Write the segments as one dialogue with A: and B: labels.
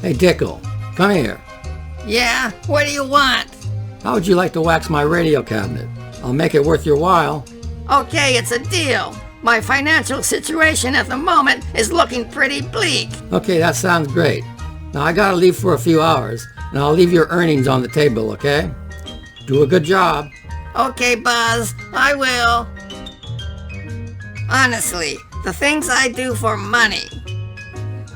A: Hey Dickel, come here.
B: Yeah? What do you want?
A: How would you like to wax my radio cabinet? I'll make it worth your while.
B: Okay, it's a deal. My financial situation at the moment is looking pretty bleak.
A: Okay, that sounds great. Now I gotta leave for a few hours, and I'll leave your earnings on the table, okay? Do a good job.
B: Okay, Buzz, I will. Honestly, the things I do for money.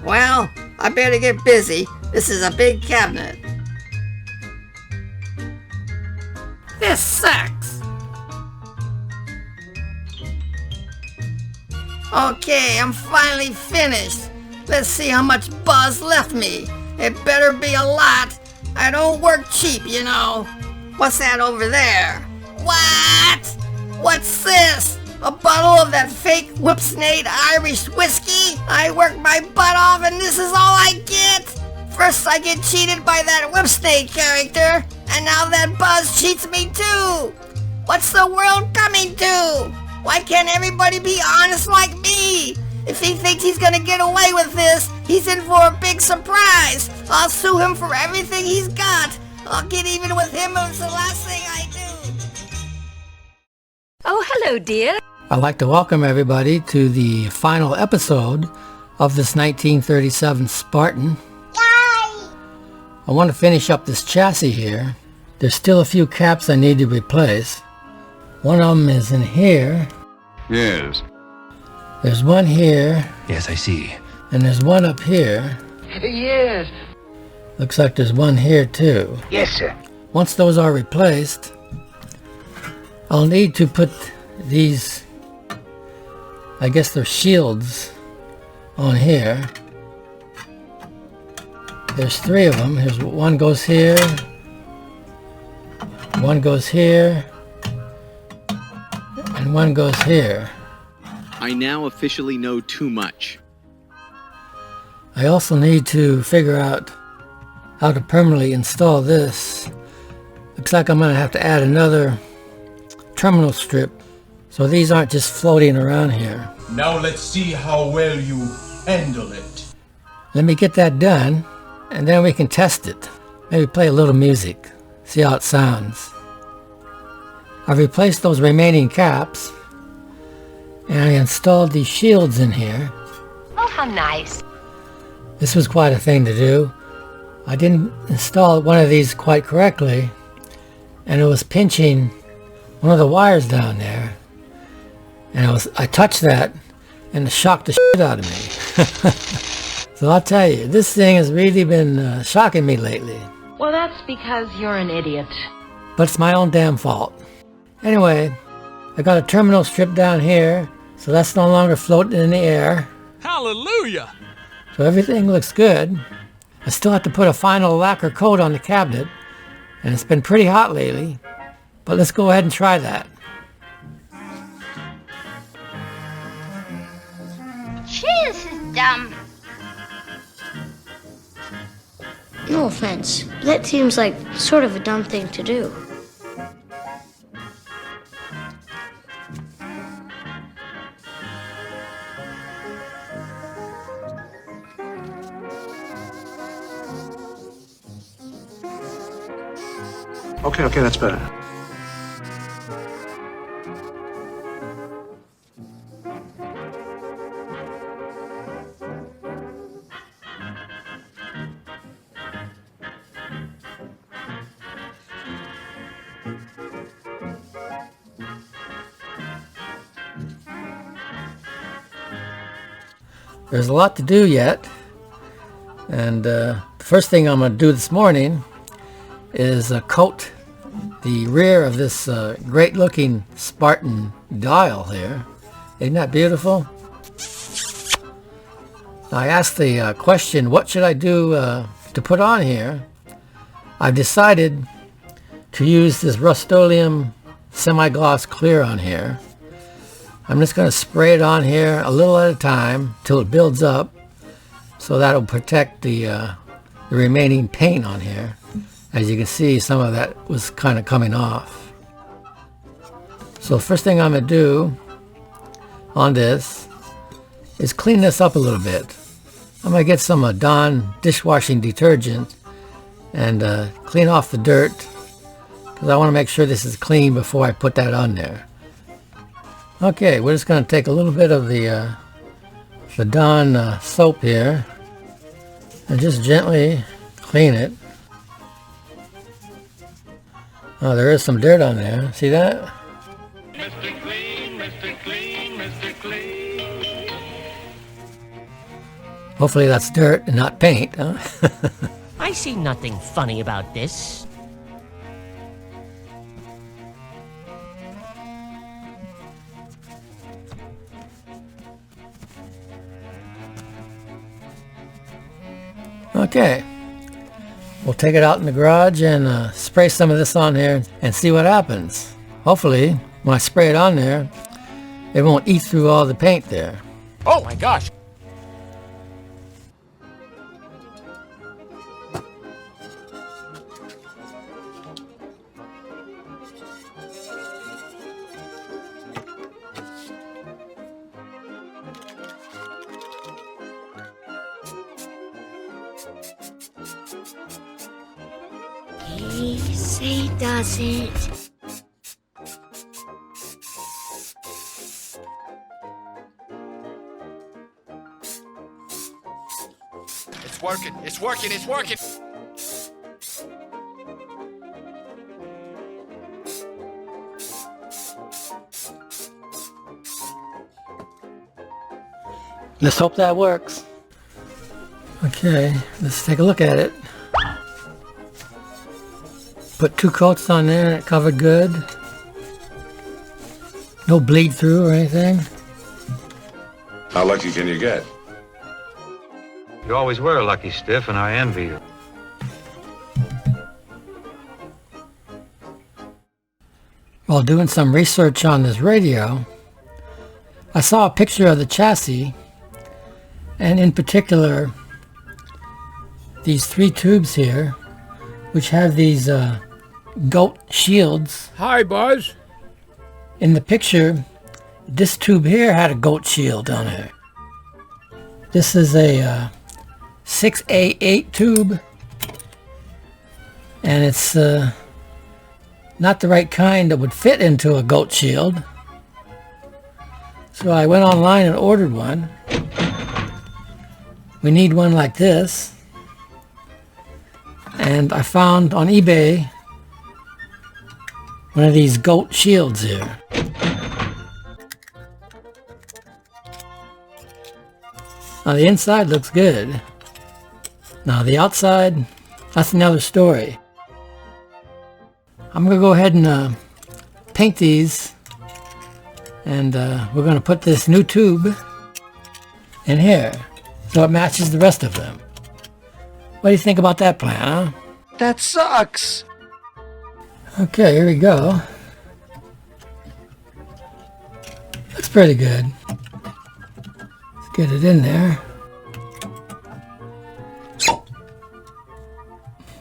B: Well, I better get busy. This is a big cabinet. This sucks. Okay, I'm finally finished. Let's see how much Buzz left me. It better be a lot. I don't work cheap, you know. What's that over there? What? What's this? A bottle of that fake Whipsnade Irish whiskey? I worked my butt off and this is all I get? First I get cheated by that Whipsnade character, and now that Buzz cheats me too. What's the world coming to? Why can't everybody be honest like me? If he thinks he's gonna get away with this, he's in for a big surprise. I'll sue him for everything he's got. I'll get even with him if it's the last thing I do.
C: Oh, hello, dear.
A: I'd like to welcome everybody to the final episode of this 1937 Spartan. Yay! I want to finish up this chassis here. There's still a few caps I need to replace. One of them is in here.
D: Yes.
A: There's one here.
D: Yes, I see.
A: And there's one up here.
E: Yes.
A: Looks like there's one here too.
E: Yes, sir.
A: Once those are replaced, I'll need to put these, I guess they're shields, on here. There's three of them. Here's one goes here, one goes here, and one goes here.
F: I now officially know too much.
A: I also need to figure out how to permanently install this. Looks like I'm going to have to add another terminal strip, so these aren't just floating around here.
G: Now let's see how well you handle it.
A: Let me get that done, and then we can test it. Maybe play a little music, see how it sounds. I've replaced those remaining caps, and I installed these shields in here.
C: Oh, how nice.
A: This was quite a thing to do. I didn't install one of these quite correctly, and it was pinching one of the wires down there. And I touched that, and it shocked the shit out of me. So I'll tell you, this thing has really been shocking me lately.
C: Well, that's because you're an idiot.
A: But it's my own damn fault. Anyway, I got a terminal strip down here, so that's no longer floating in the air.
H: Hallelujah!
A: So everything looks good. I still have to put a final lacquer coat on the cabinet, and it's been pretty hot lately. But let's go ahead and try that.
I: Gee, this is dumb.
J: No offense, but that seems like sort of a dumb thing to do.
D: Okay, that's better.
A: There's a lot to do yet, and the first thing I'm going to do this morning is coat the rear of this great looking Spartan dial here. Isn't that beautiful? I asked the question, what should I do to put on here? I've decided to use this Rust-Oleum semi-gloss clear on here. I'm just going to spray it on here a little at a time till it builds up, so that'll protect the remaining paint on here. As you can see, some of that was kind of coming off. So the first thing I'm going to do on this is clean this up a little bit. I'm going to get some Dawn dishwashing detergent and clean off the dirt, because I want to make sure this is clean before I put that on there. Okay, we're just going to take a little bit of the Dawn soap here and just gently clean it. Oh, there is some dirt on there. See that?
E: Mr. Clean, Mr. Clean, Mr. Clean.
A: Hopefully that's dirt and not paint, huh?
H: I see nothing funny about this.
A: Okay. We'll take it out in the garage and spray some of this on here and see what happens. Hopefully, when I spray it on there, it won't eat through all the paint there.
E: Oh my gosh.
J: Please say does it.
E: It's working, it's working, it's working.
A: Let's hope that works. Okay, let's take a look at it. Put 2 coats on there and it covered good. No bleed through or anything.
D: How lucky can you get?
K: You always were a lucky stiff, and I envy you.
A: While doing some research on this radio, I saw a picture of the chassis, and in particular these 3 tubes here, which have these goat shields.
E: Hi, Buzz.
A: In the picture, this tube here had a goat shield on it. This is a 6A8 tube, and it's not the right kind that would fit into a goat shield. So I went online and ordered one. We need one like this. And I found on eBay one of these goat shields here. Now the inside looks good. Now the outside, that's another story. I'm going to go ahead and paint these, and we're going to put this new tube in here so it matches the rest of them. What do you think about that plan, huh?
E: That sucks.
A: Okay, here we go. Looks pretty good. Let's get it in there.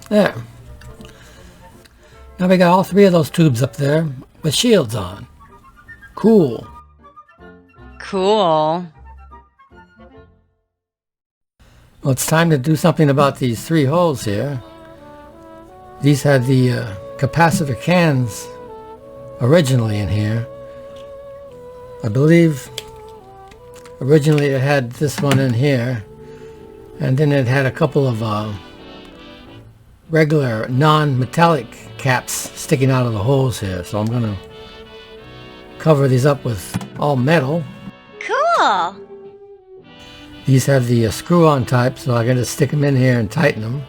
A: There. Now we got all 3 of those tubes up there with shields on. Cool.
L: Cool.
A: Well, it's time to do something about these 3 holes here. These had the capacitor cans originally in here. I believe originally it had this one in here, and then it had a couple of regular non-metallic caps sticking out of the holes here. So I'm going to cover these up with all metal.
I: Cool.
A: These have the screw-on type, so I can just stick them in here and tighten them.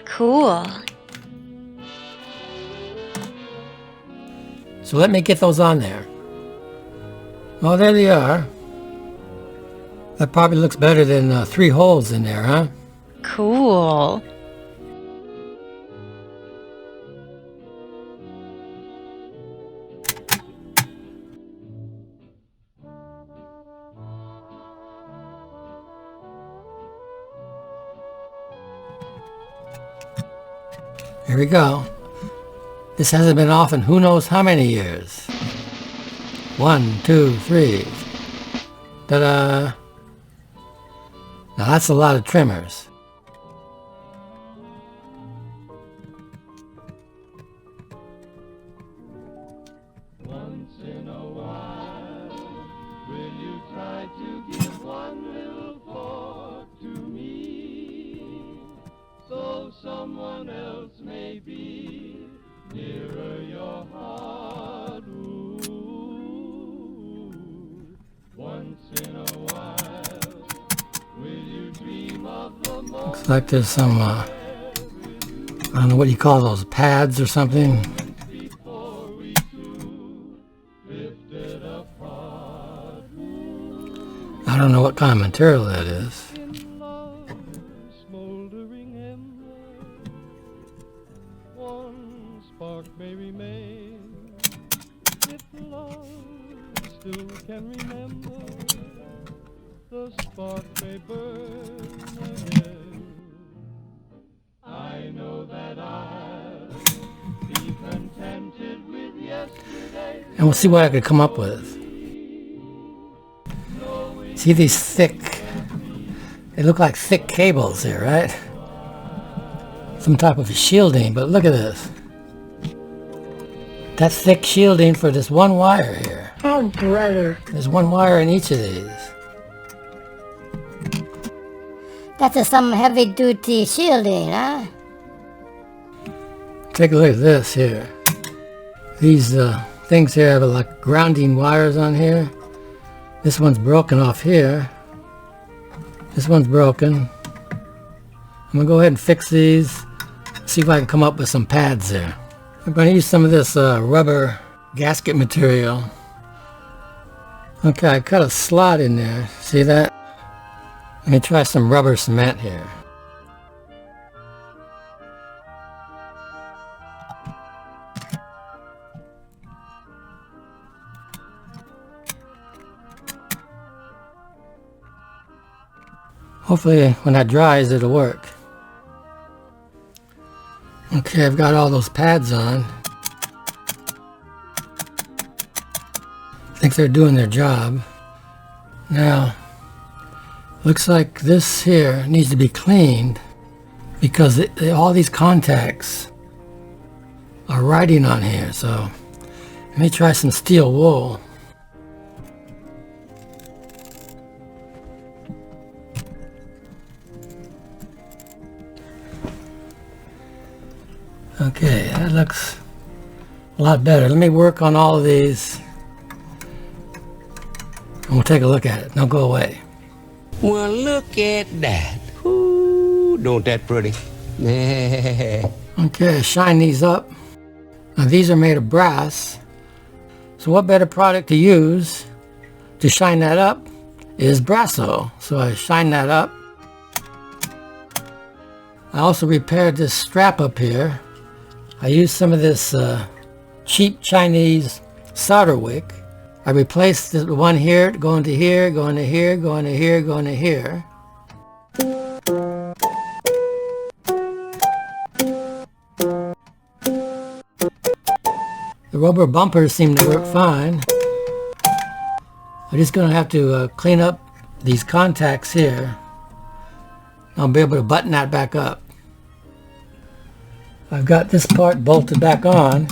I: Cool.
A: So let me get those on there. Oh, there they are. That probably looks better than 3 holes in there, huh?
L: Cool.
A: Here we go. This hasn't been off in who knows how many years. 1, 2, 3. Ta-da! Now that's a lot of trimmers.
M: Once in a while, will you try to give one little thought to me, so someone else may be nearer your heart? Ooh, once in a while, will you dream of the moment?
A: Looks like there's some, I don't know what you call those, pads or something. I don't know what kind of material that is.
M: One spark may remain, if love still can remember, the spark may burn again. I know that I'll be contented with yesterday.
A: And we'll see what I could come up with. See these thick, they look like thick cables here, right? Some type of shielding, but look at this. That's thick shielding for this one wire here.
J: Oh, brother.
A: There's one wire in each of these.
J: That's some heavy-duty shielding, huh?
A: Take a look at this here. These things here have like grounding wires on here. This one's broken off here. This one's broken. I'm gonna go ahead and fix these. See if I can come up with some pads there. I'm gonna use some of this rubber gasket material. Okay, I cut a slot in there. See that? Let me try some rubber cement here. Hopefully when that dries it'll work. Okay, I've got all those pads on. I think they're doing their job. Now, looks like this here needs to be cleaned because all these contacts are writing on here. So let me try some steel wool. Okay, that looks a lot better. Let me work on all of these and we'll take a look at it. Now go away.
H: Well, look at that. Ooh, don't that pretty?
A: Okay, shine these up. Now these are made of brass. So what better product to use to shine that up is Brasso. So I shine that up. I also repaired this strap up here. I used some of this cheap Chinese solder wick. I replaced the one here, going to here, going to here, going to here, going to here. The rubber bumpers seem to work fine. I'm just going to have to clean up these contacts here. I'll be able to button that back up. I've got this part bolted back on.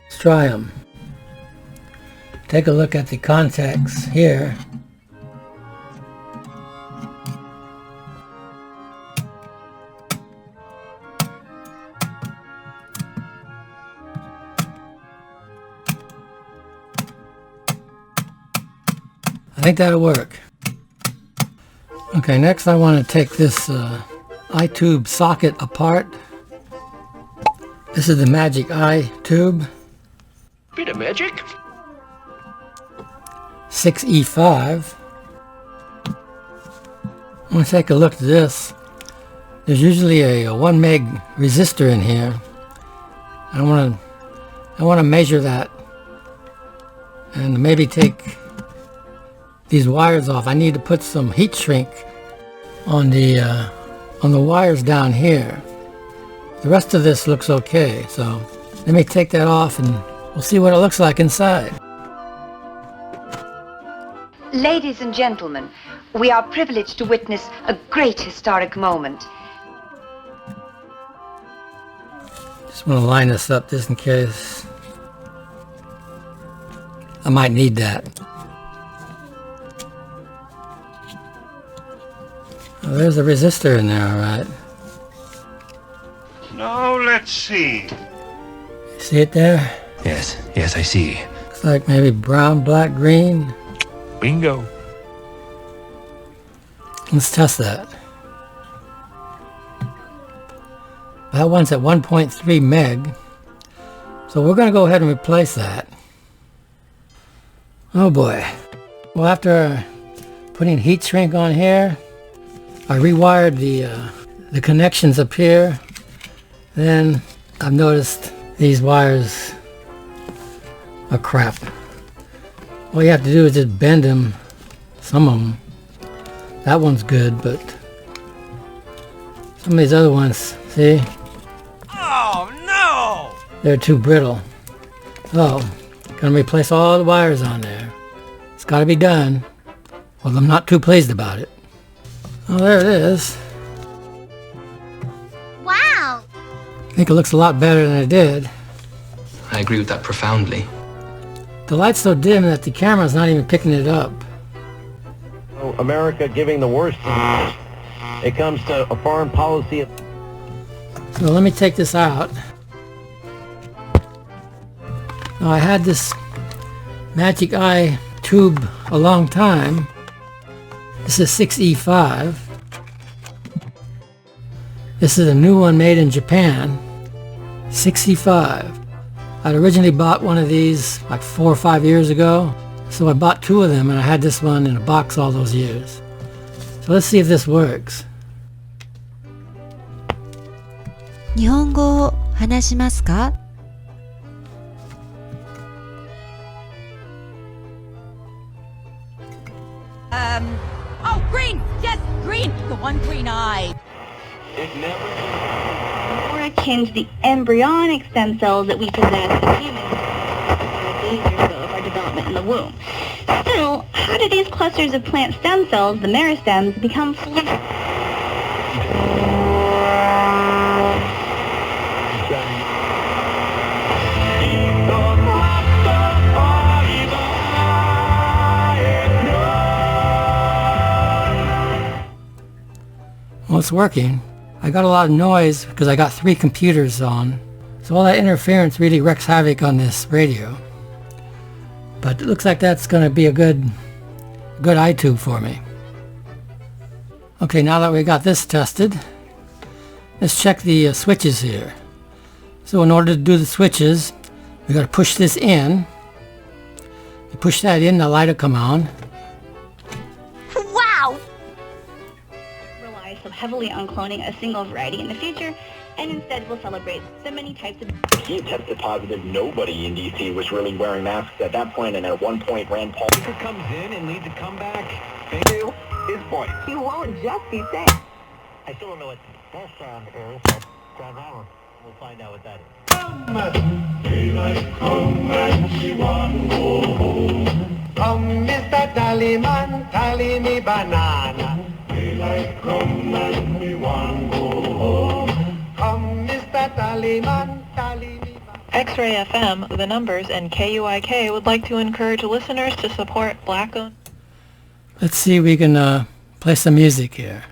A: Let's try them. Take a look at the contacts here. I think that'll work. Okay, next I want to take this eye-tube socket apart. This is the Magic Eye tube.
H: Bit of magic.
A: 6E5. I'm going to take a look at this. There's usually a 1 meg resistor in here. I want to measure that and maybe take these wires off. I need to put some heat shrink on the wires down here. The rest of this looks okay, so let me take that off and we'll see what it looks like inside.
N: Ladies and gentlemen, we are privileged to witness a great historic moment.
A: Just want to line this up just in case. I might need that. Oh, there's a resistor in there, all right.
O: Now let's see.
A: See it there?
H: Yes, I see.
A: Looks like maybe brown, black, green.
H: Bingo.
A: Let's test that. That one's at 1.3 meg. So we're going to go ahead and replace that. Oh boy. Well, after putting heat shrink on here, I rewired the connections up here. Then I've noticed these wires are crap. All you have to do is just bend them, some of them. That one's good, but some of these other ones, see?
E: Oh, no!
A: They're too brittle. So, gonna replace all the wires on there. It's gotta be done. Well, I'm not too pleased about it. Oh, there it is.
J: Wow!
A: I think it looks a lot better than it did.
P: I agree with that profoundly.
A: The light's so dim that the camera's not even picking it up.
Q: America giving the worst. It comes to a foreign policy.
A: So let me take this out. Now I had this Magic Eye tube a long time. This is 6E5. This is a new one made in Japan. 6E5. I'd originally bought one of these like 4 or 5 years ago. So I bought 2 of them and I had this one in a box all those years. So let's see if this works.
L: 日本語を話しますか?
R: Oh, green! Yes, green! The one green eye!
I: More akin to the embryonic stem cells that we possess as humans, 5 years ago of our development in the womb. So, how do these clusters of plant stem cells, the meristems, become fully...
A: Well, it's working. I got a lot of noise because I got 3 computers on. So all that interference really wreaks havoc on this radio. But it looks like that's going to be a good iTube for me. Okay, now that we got this tested, let's check the switches here. So in order to do the switches, we got to push this in. You push that in, the light will come on.
I: Wow! Rely so heavily on cloning a single variety in the future, and instead will celebrate so many types of...
Q: He tested positive. Nobody in D.C. was really wearing masks at that point, and at one point Rand Paul comes in and leads a comeback. To his point.
I: You won't just be safe.
Q: I still don't know what that sound is, but Grand Round, we'll find out what that is.
M: Daylight come and we want to go home.
E: Come, Mr. Tallyman, tally me banana.
M: Daylight come and we want to go home.
E: Come, Mr. Tallyman, tally me banana.
S: X-Ray FM, The Numbers, and KUIK would like to encourage listeners to support Black-owned...
A: Let's see if we can play some music here.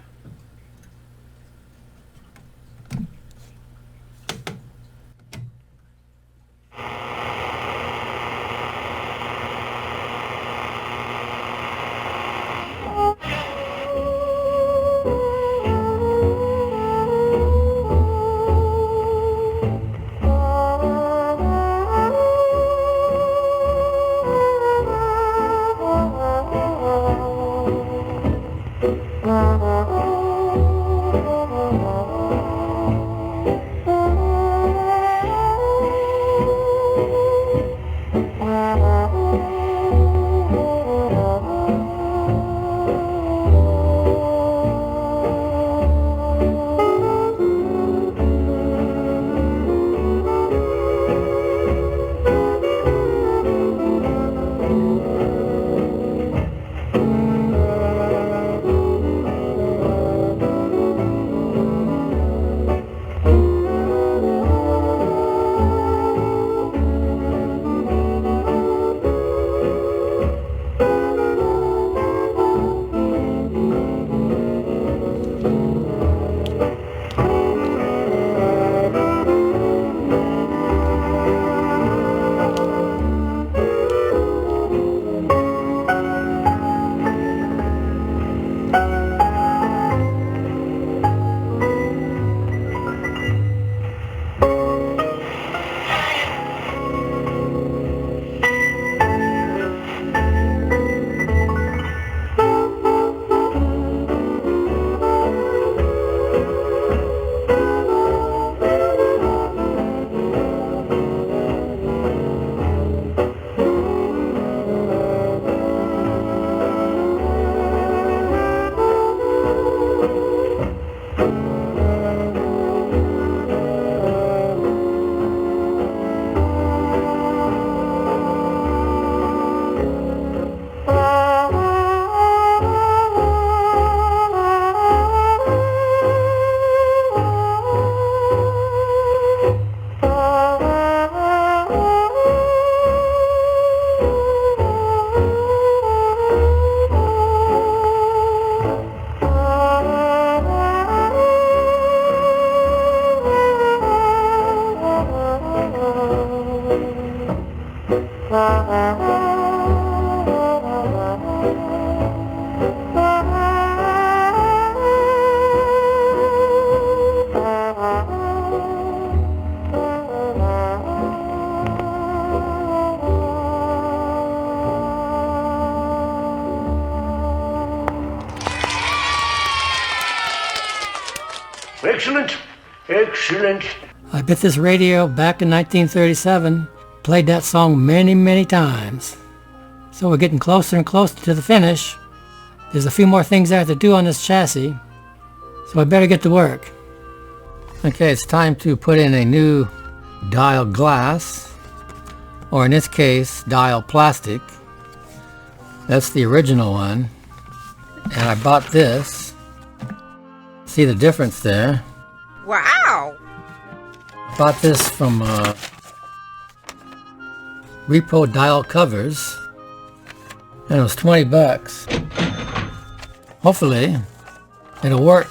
E: Excellent. Excellent.
A: I bit this radio back in 1937. Played that song many, many times. So we're getting closer and closer to the finish. There's a few more things I have to do on this chassis, so I better get to work. Okay, it's time to put in a new dial glass, or in this case, dial plastic. That's the original one. And I bought this. See the difference there?
R: Wow!
A: Bought this from Repo Dial Covers. And it was 20 bucks. Hopefully, it'll work.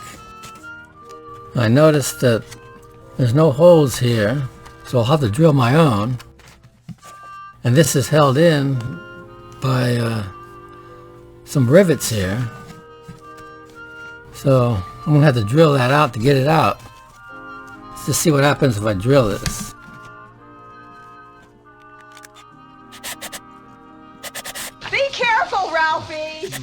A: I noticed that there's no holes here, so I'll have to drill my own. And this is held in by some rivets here. So I'm gonna have to drill that out to get it out. Let's just see what happens if I drill this.
R: Be careful, Ralphie!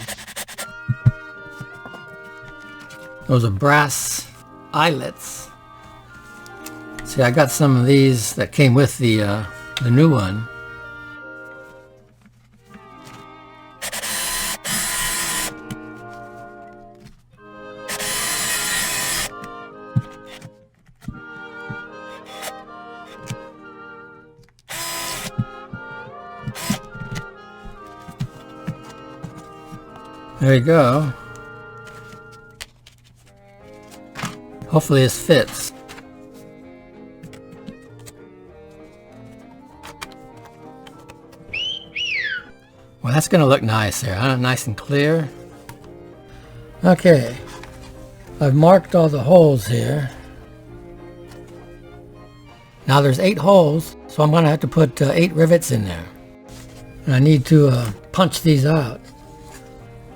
A: Those are brass eyelets. See, I got some of these that came with the new one. There you go. Hopefully this fits. Well, that's gonna look nice there, huh? Nice and clear. Okay, I've marked all the holes here. Now there's 8 holes, so I'm gonna have to put 8 rivets in there. And I need to punch these out.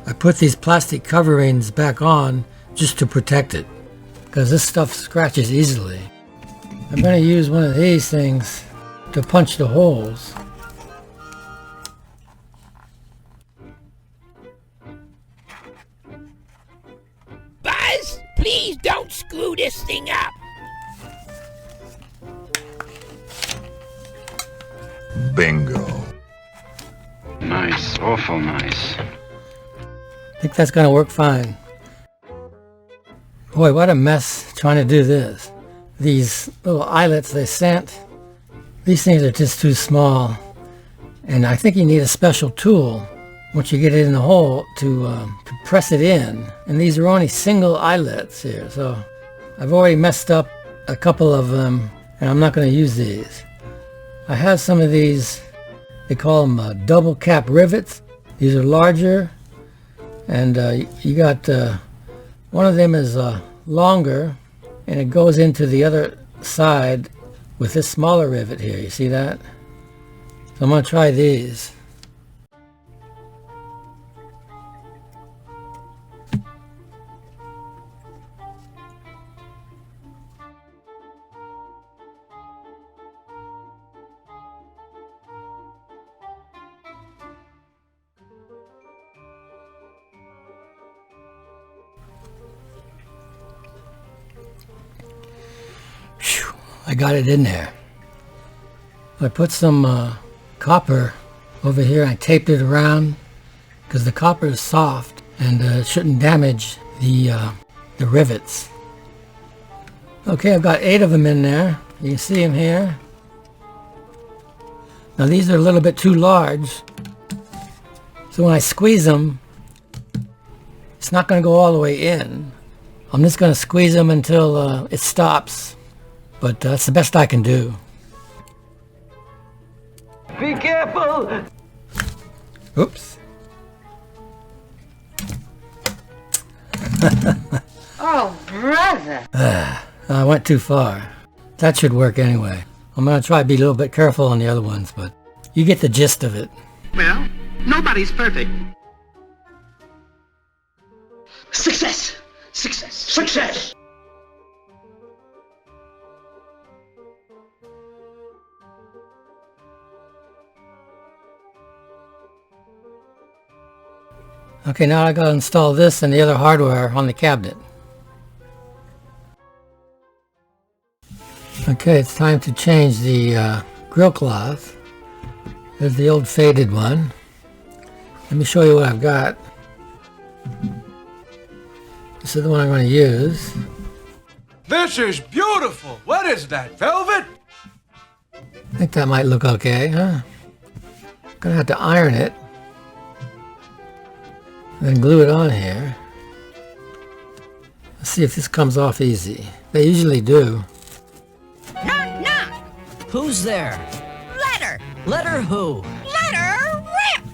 A: I put these plastic coverings back on just to protect it, because this stuff scratches easily. I'm going to use one of these things to punch the holes.
H: Buzz, please don't screw this thing up.
D: Bingo.
K: Nice, awful nice.
A: I think that's going to work fine. Boy, what a mess trying to do this. These little eyelets they sent, these things are just too small. And I think you need a special tool once you get it in the hole to press it in. And these are only single eyelets here, so I've already messed up a couple of them, and I'm not going to use these. I have some of these, they call them double cap rivets. These are larger, and you got one of them is longer, and it goes into the other side with this smaller rivet here. You see that? So I'm going to try these. I got it in there. I put some copper over here. I taped it around because the copper is soft and it shouldn't damage the rivets. Okay, I've got 8 of them in there. You can see them here. Now these are a little bit too large, so when I squeeze them, it's not going to go all the way in. I'm just going to squeeze them until it stops. But that's the best I can do.
E: Be careful!
A: Oops.
C: Oh, brother.
A: I went too far. That should work anyway. I'm going to try to be a little bit careful on the other ones, but you get the gist of it.
F: Well, nobody's perfect.
E: Success! Success! Success!
A: Okay, now I got to install this and the other hardware on the cabinet. Okay, it's time to change the grill cloth. There's the old faded one. Let me show you what I've got. This is the one I'm going to use.
G: This is beautiful. What is that, velvet?
A: I think that might look okay, huh? Gonna have to iron it. Then glue it on here. Let's see if this comes off easy. They usually do.
R: Knock, knock.
T: Who's there?
R: Letter.
T: Letter who?
R: Letter Rip.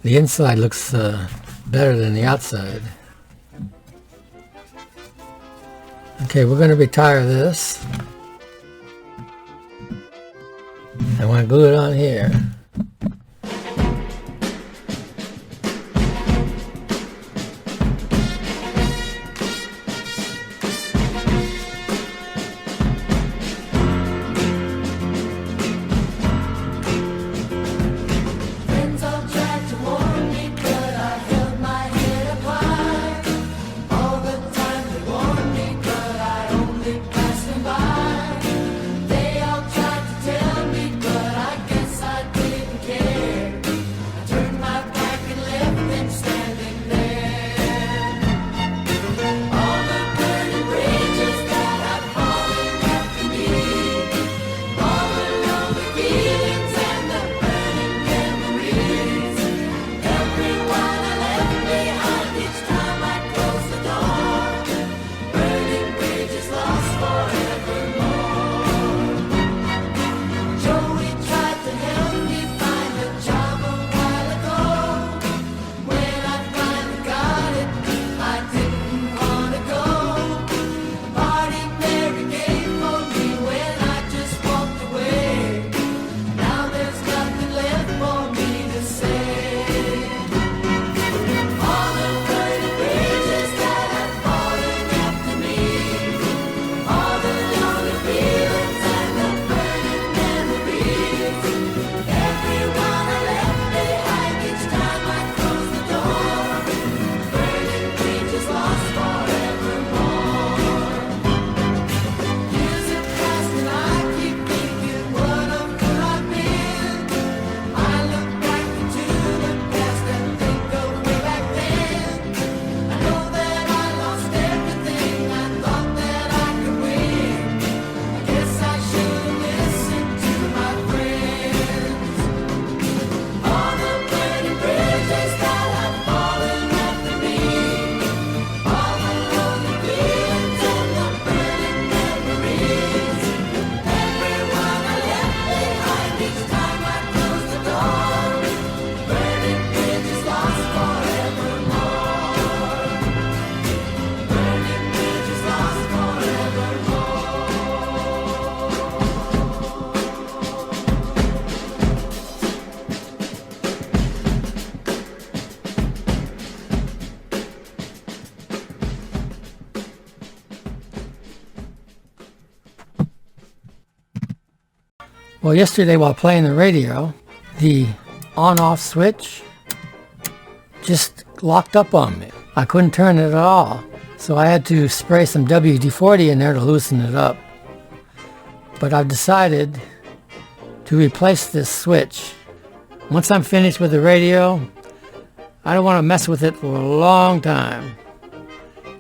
A: The inside looks better than the outside. Okay, we're going to retire this. I want to glue it on here. Well, yesterday while playing the radio, the on-off switch just locked up on me. I couldn't turn it at all, so I had to spray some WD-40 in there to loosen it up. But I've decided to replace this switch. Once I'm finished with the radio, I don't want to mess with it for a long time.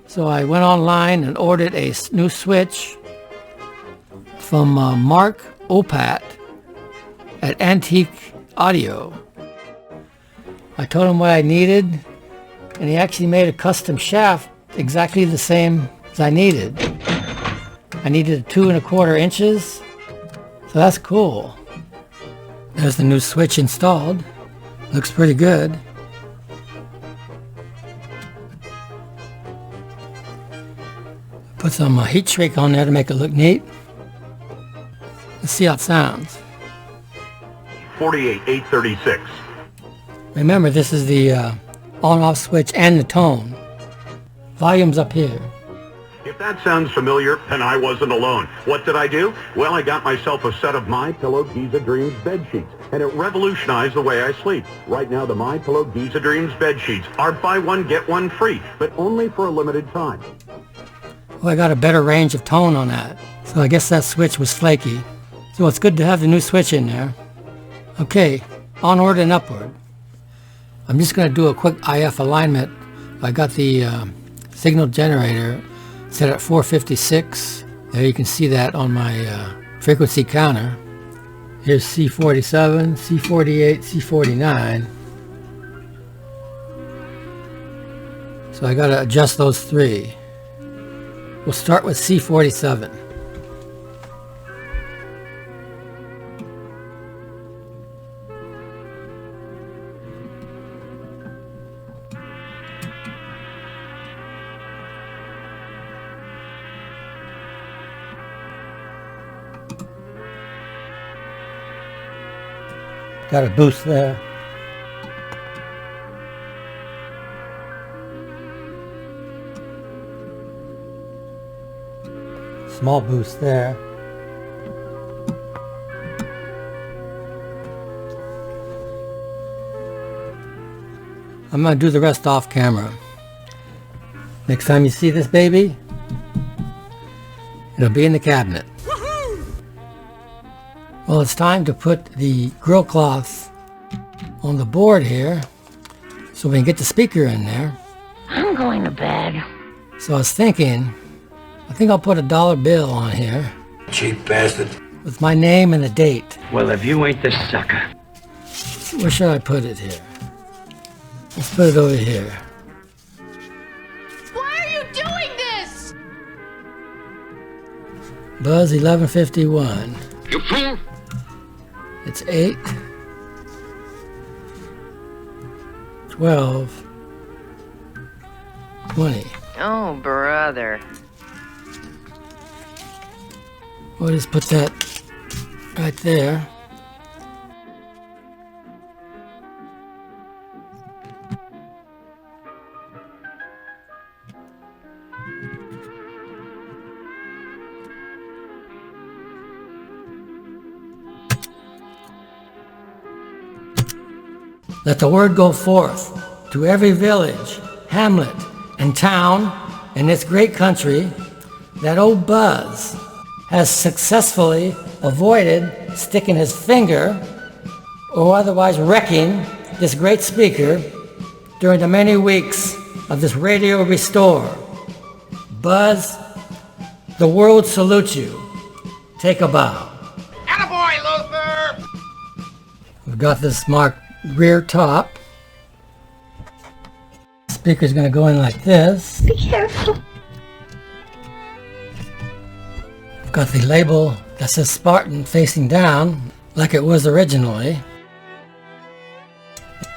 A: So I went online and ordered a new switch from Mark Opat at Antique Audio. I told him what I needed, and he actually made a custom shaft exactly the same as I needed. I needed 2 1/4 inches, so that's cool. There's the new switch installed. Looks pretty good. Put some heat shrink on there to make it look neat. Let's see how it sounds.
O: 48,836.
A: Remember, this is the on-off switch and the tone. Volume's up here.
U: If that sounds familiar, then I wasn't alone. What did I do? Well, I got myself a set of MyPillow Giza Dreams bed sheets, and it revolutionized the way I sleep. Right now, the MyPillow Giza Dreams bed sheets are buy one, get one free, but only for a limited time.
A: Well, I got a better range of tone on that, so I guess that switch was flaky. So it's good to have the new switch in there. Okay, onward and upward. I'm just going to do a quick IF alignment. I got the signal generator set at 456. There you can see that on my frequency counter. Here's C47, C48, C49. So I got to adjust those three. We'll start with C47. Got a boost there. Small boost there. I'm going to do the rest off camera. Next time you see this baby, it'll be in the cabinet. Well, it's time to put the grill cloth on the board here so we can get the speaker in there.
C: I'm going to bed.
A: So I was thinking, I think I'll put a dollar bill on here.
H: Cheap bastard.
A: With my name and the date.
H: Well, if you ain't the sucker.
A: Where should I put it here? Let's put it over here.
R: Why are you doing this?
A: Buzz 1151.
H: You fool!
A: It's 8, 12, 20.
C: Oh, brother.
A: We'll just put that right there. Let the word go forth to every village, hamlet, and town in this great country that old Buzz has successfully avoided sticking his finger or otherwise wrecking this great speaker during the many weeks of this Radio Restore. Buzz, the world salutes you. Take a bow.
H: Attaboy, Luther!
A: We've got this marked rear top. Speaker's going to go in like this.
C: Be careful.
A: I've got the label that says Spartan facing down like it was originally.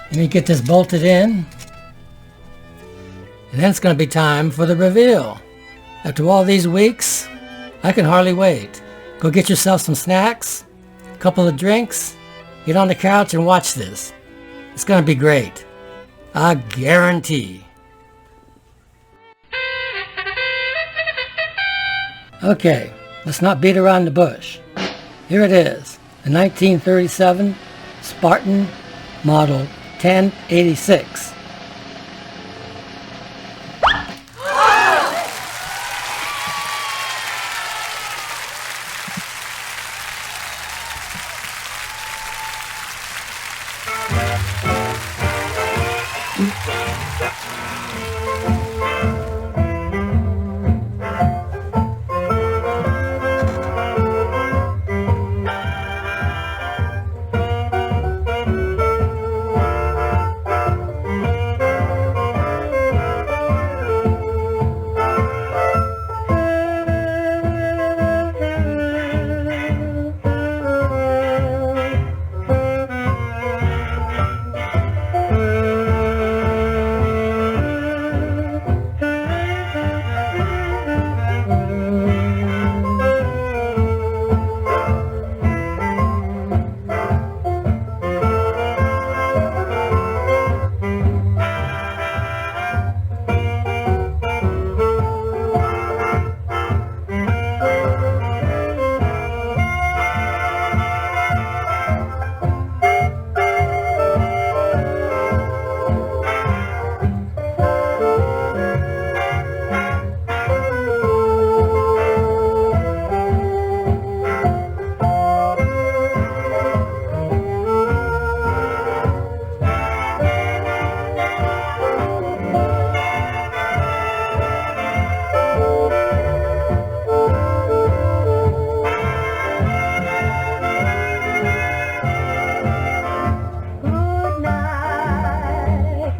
A: Let me get this bolted in. And then it's going to be time for the reveal. After all these weeks, I can hardly wait. Go get yourself some snacks, a couple of drinks, get on the couch and watch this. It's going to be great. I guarantee. Okay, let's not beat around the bush. Here it is, the 1937 Spartan Model 1086.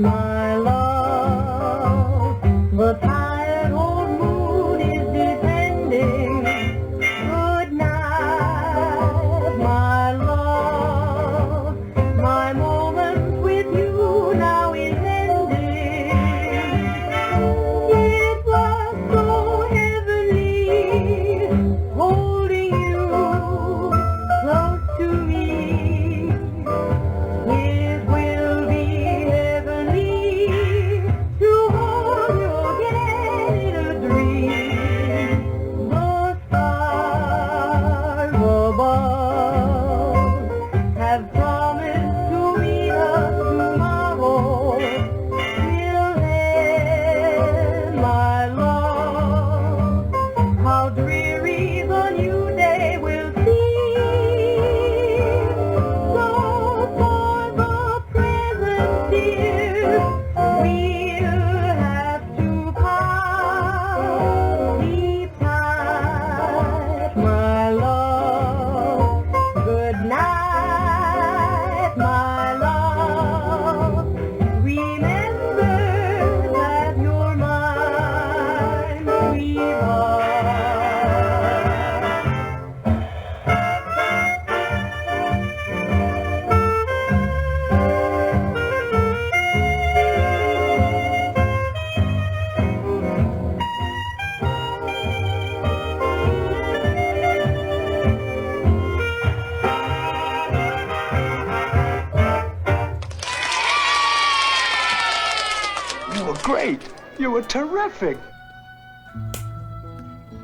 B: my love. The tired old moon is descending. Good night, my love. My moments with you now is ending. It was so heavenly, holding you close to me. It will be heavenly to hold you again in a dream. The stars above have promised to meet us tomorrow. Till then, my love, how dreary the new day will seem. So for the present, dear, we'll have to part. Keep tight, my love. Good night, my love. Remember that you're mine, sweetheart.
V: You were great. You were terrific.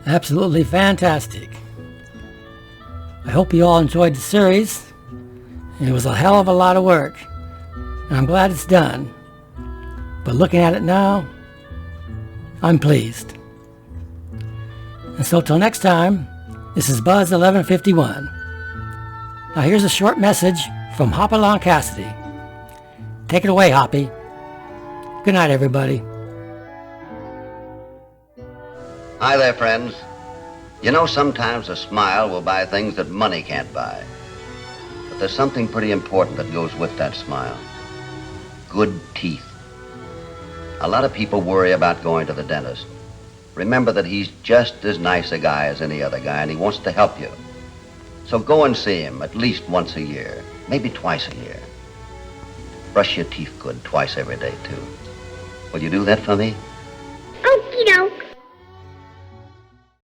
A: Absolutely fantastic. I hope you all enjoyed the series. It was a hell of a lot of work, and I'm glad it's done. But looking at it now, I'm pleased. And so till next time, this is Buzz 1151. Now here's a short message from Hopalong Cassidy. Take it away, Hoppy. Good night, everybody.
W: Hi there, friends. You know, sometimes a smile will buy things that money can't buy. But there's something pretty important that goes with that smile. Good teeth. A lot of people worry about going to the dentist. Remember that he's just as nice a guy as any other guy, and he wants to help you. So go and see him at least once a year, maybe twice a year. Brush your teeth good twice every day, too. Will you do that for me?
J: Okie doke.